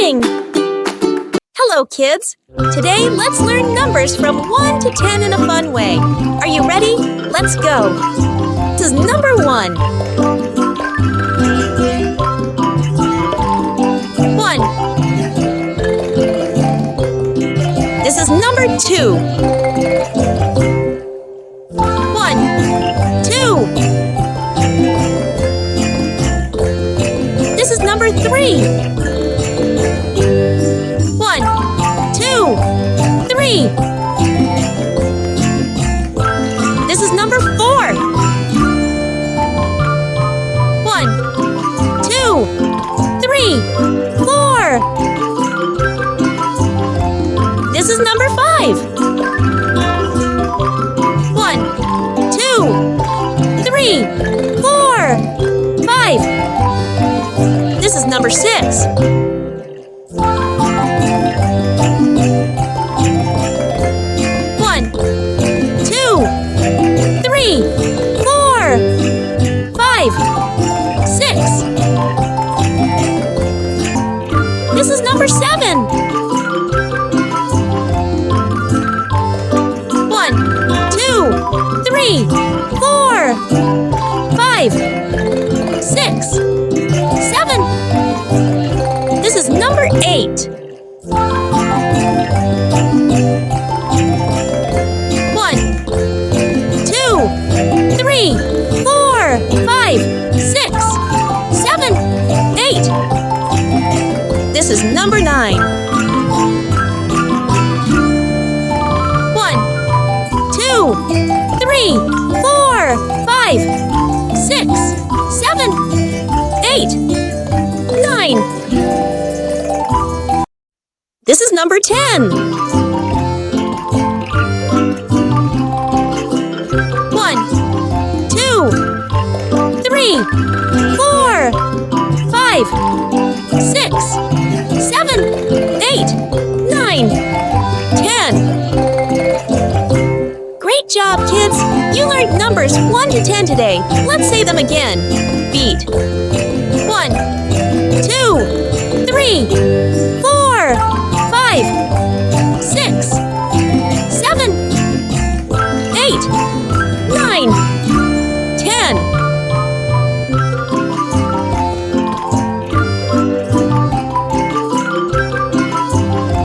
exciting! Hello, kids! Today, let's learn numbers from 1 to 10 in a fun way. Are you ready? Let's go! This is number 1. 1. This is number 2. 1, 2. This is number 3. 1, 2, 3. This is number 4. 1, 2, 3, 4. This is number 5. 1, 2, 3, 4, 5. This is number 6. 1, 2, 3, 4, 5, 6. This is number 7. 1, 2, 3, 4, 5, 6, 7. This is number 8. 1, 2, 3, 4, 5, 6, 7, 8. This is number 9. 1, 2, 3, 4, 5, 6, 7, 8, 9. This is number 10. 1, 2, 3, 4, 5, 6, 7, 8, 9, 10. Great job, kids! You learned numbers 1 to 10 today. Let's say them again. Beat. 1, 2, 3, 4.